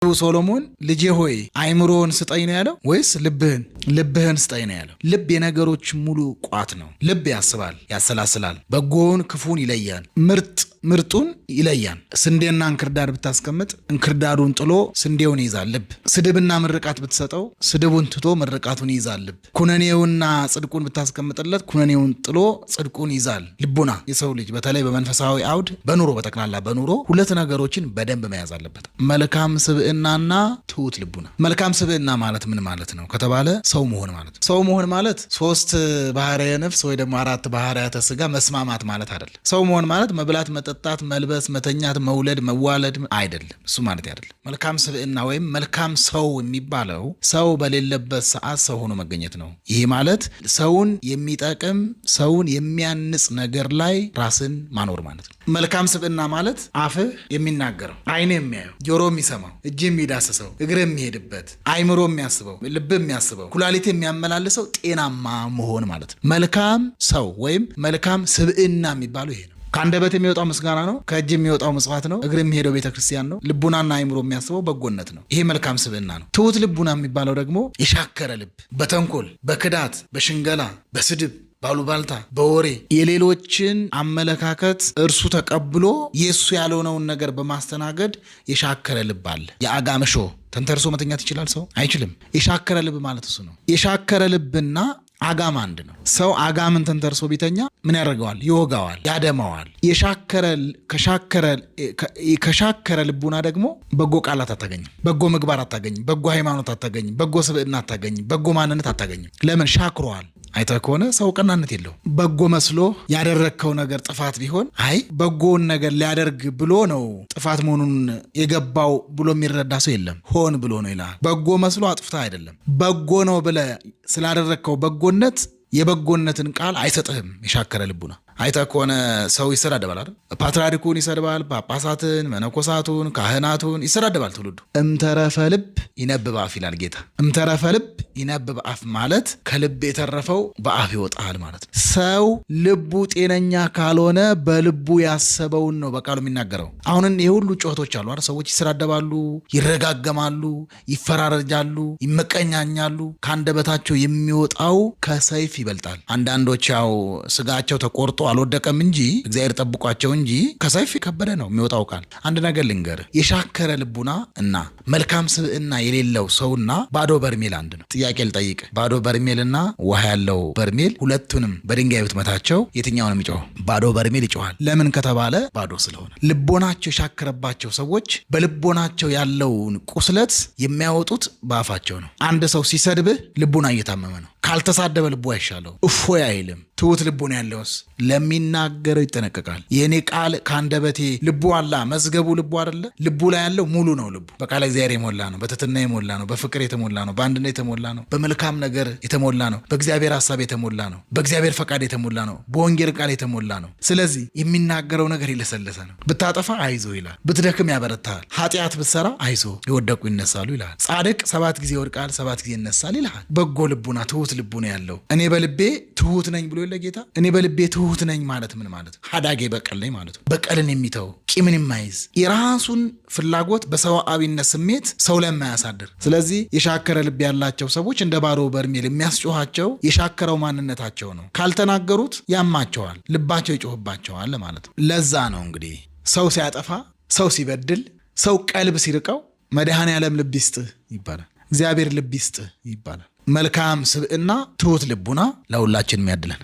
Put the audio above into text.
ሶሎሞን ልጄ ሆይ አይምሮን ስጠኝ ነው ያለው ወይስ ልብህን ስጠኝ ነው ያለው? ልብ የነገሮች ሙሉ ቋት ነው። ልብ ያስባል፣ ያሰላስላል፣ በጎውን ክፉን ይለያል፣ ምርጡን ይለያል። ስንዴና እንክርዳድ ብታስቀምጥ እንክርዳዱን ጥሎ ስንዴውን ይይዛል ልብ። ስድብና ምርቃት ብትሰጠው ስድቡን ትቶ ምርቃቱን ይይዛል ልብ። ኩነኔውና ጽድቁን ብታስቀምጥለት ኩነኔውን ጥሎ ጽድቁን ይይዛል ልቡና። የሰው ልጅ በተለይ በመንፈሳዊ አውድ በኑሮ በጠቅላላ በኑሮ ሁለት ነገሮችን በደንብ መያዝ አለበት፣ መልካም ስብዕናና ትሁት ልቡና። መልካም ስብዕና ማለት ምን ማለት ነው ከተባለ ሰው መሆን ማለት ነው። ሰው መሆን ማለት ሶስት ባህርያተ ነፍስ ወይ ደግሞ አራት ባህርያተ ስጋ መስማማት ማለት አይደለም። ሰው መሆን ማለት መብላት፣ መጠጣት፣ መልበስ፣ መተኛት፣ መውለድ፣ መዋለድ አይደለም። እሱ ማለት አይደለም። መልካም ስብዕና ወይም መልካም ሰው የሚባለው ሰው በሌለበት ሰዓት ሰው ሆኖ መገኘት ነው። ይሄ ማለት ሰውን የሚጠቅም ሰውን የሚያንጽ ነገር ላይ ራስን ማኖር ማለት ነው። መልካም ስብዕና ማለት አፍህ የሚናገረው፣ ዓይን የሚያየው፣ ጆሮ የሚሰማው፣ እጅ የሚዳስሰው፣ እግር የሚሄድበት፣ አይምሮ የሚያስበው፣ ልብ የሚያስበው፣ ኩላሊት የሚያመላልሰው ጤናማ መሆን ማለት ነው። መልካም ሰው ወይም መልካም ስብዕና የሚባለው ይሄ ነው። ከአንደበት የሚወጣው ምስጋና ነው። ከእጅ የሚወጣው ምጽዋት ነው። እግር የሚሄደው ቤተክርስቲያን ነው። ልቡናና አይምሮ የሚያስበው በጎነት ነው። ይሄ መልካም ስብዕና ነው። ትሁት ልቡና የሚባለው ደግሞ የሻከረ ልብ በተንኮል፣ በክዳት፣ በሽንገላ፣ በስድብ፣ ባሉባልታ፣ በወሬ የሌሎችን አመለካከት እርሱ ተቀብሎ የእሱ ያልሆነውን ነገር በማስተናገድ የሻከረ ልብ አለ። የአጋምሾ ተንተርሶ መተኛት ይችላል ሰው? አይችልም። የሻከረ ልብ ማለት እሱ ነው። የሻከረ ልብና አጋም አንድ ነው። ሰው አጋምን ተንተርሶ ቢተኛ ምን ያደርገዋል? ይወጋዋል፣ ያደማዋል። ከሻከረ ልቡና ደግሞ በጎ ቃላት አታገኝም፣ በጎ ምግባር አታገኝም፣ በጎ ሃይማኖት አታገኝም፣ በጎ ስብዕና አታገኝም፣ በጎ ማንነት አታገኝም። ለምን? ሻክሯል። አይተህ ከሆነ ሰው ቀናነት የለው። በጎ መስሎ ያደረግከው ነገር ጥፋት ቢሆን አይ በጎውን ነገር ሊያደርግ ብሎ ነው ጥፋት መሆኑን የገባው ብሎ የሚረዳ ሰው የለም። ሆን ብሎ ነው ይላል። በጎ መስሎ አጥፍታ አይደለም። በጎ ነው ብለህ ስላደረግከው በጎነት የበጎነትን ቃል አይሰጥህም። የሻከረ ልቡና አይተህ ከሆነ ሰው ይሰዳደባል አይደል? ፓትርያርኩን ይሰድባል፣ ጳጳሳትን፣ መነኮሳቱን፣ ካህናቱን ይሰዳደባል ትውልዱ። እምተረፈ ልብ ይነብብ አፍ ይላል ጌታ። እምተረፈ ልብ ይነብብ አፍ ማለት ከልብ የተረፈው በአፍ ይወጣል ማለት ነው። ሰው ልቡ ጤነኛ ካልሆነ በልቡ ያሰበውን ነው በቃሉ የሚናገረው። አሁን የሁሉ ጩኸቶች አሉ አይደል? ሰዎች ይሰዳደባሉ፣ ይረጋገማሉ፣ ይፈራረጃሉ፣ ይመቀኛኛሉ። ከአንደበታቸው የሚወጣው ከሰይፍ ይበልጣል። አንዳንዶች ያው ስጋቸው ተቆርጦ አልወደቀም እንጂ እግዚአብሔር ጠብቋቸው እንጂ ከሰይፍ የከበደ ነው የሚወጣው ቃል። አንድ ነገር ልንገር፣ የሻከረ ልቡና እና መልካም ስብዕና የሌለው ሰውና ባዶ በርሜል አንድ ነው። ጥያቄ ልጠይቅ፣ ባዶ በርሜልና ውሃ ያለው በርሜል ሁለቱንም በድንጋይ ብትመታቸው የትኛውን የሚጮህ? ባዶ በርሜል ይጮሃል። ለምን ከተባለ ባዶ ስለሆነ። ልቦናቸው የሻከረባቸው ሰዎች በልቦናቸው ያለውን ቁስለት የሚያወጡት በአፋቸው ነው። አንድ ሰው ሲሰድብህ ልቡና እየታመመ ነው። ካልተሳደበ ልቡ አይሻለው፣ እፎይ አይልም። ትሁት ልቡና ያለውስ ለሚናገረው ይጠነቀቃል። የእኔ ቃል ከአንደበቴ ልቡ አላ መዝገቡ ልቡ አይደለ? ልቡ ላይ ያለው ሙሉ ነው። ልቡ በቃለ እግዚአብሔር የሞላ ነው፣ በትሕትና የሞላ ነው፣ በፍቅር የተሞላ ነው፣ በአንድነት የተሞላ ነው፣ በመልካም ነገር የተሞላ ነው፣ በእግዚአብሔር ሐሳብ የተሞላ ነው፣ በእግዚአብሔር ፈቃድ የተሞላ ነው፣ በወንጌል ቃል የተሞላ ነው። ስለዚህ የሚናገረው ነገር የለሰለሰ ነው። ብታጠፋ አይዞ ይላል፣ ብትደክም ያበረታል፣ ኃጢአት ብትሰራ አይዞ የወደቁ ይነሳሉ ይላል፣ ጻድቅ 7 ጊዜ ይወድቃል 7 ጊዜ ይነሳል ይላል። በጎ ልቡና ትሁት ልቡና ያለው እኔ በልቤ ትሁት ነኝ ብሎ ጌታ። እኔ በልቤ ትሁት ነኝ ማለት ምን ማለት? ሀዳጌ በቀል ነኝ ማለት ነው። በቀልን የሚተው ቂምን የማይዝ የራሱን ፍላጎት በሰዋዊነት ስሜት ሰው ላይ የማያሳድር። ስለዚህ የሻከረ ልብ ያላቸው ሰዎች እንደ ባዶ በርሜል የሚያስጮኋቸው የሻከረው ማንነታቸው ነው። ካልተናገሩት ያማቸዋል፣ ልባቸው ይጮህባቸዋል ማለት ነው። ለዛ ነው እንግዲህ ሰው ሲያጠፋ፣ ሰው ሲበድል፣ ሰው ቀልብ ሲርቀው መድኃኔዓለም ልብ ይስጥህ ይባላል። እግዚአብሔር ልብ ይስጥህ ይባላል። መልካም ስብዕና ትሁት ልቡና ለሁላችን የሚያድለን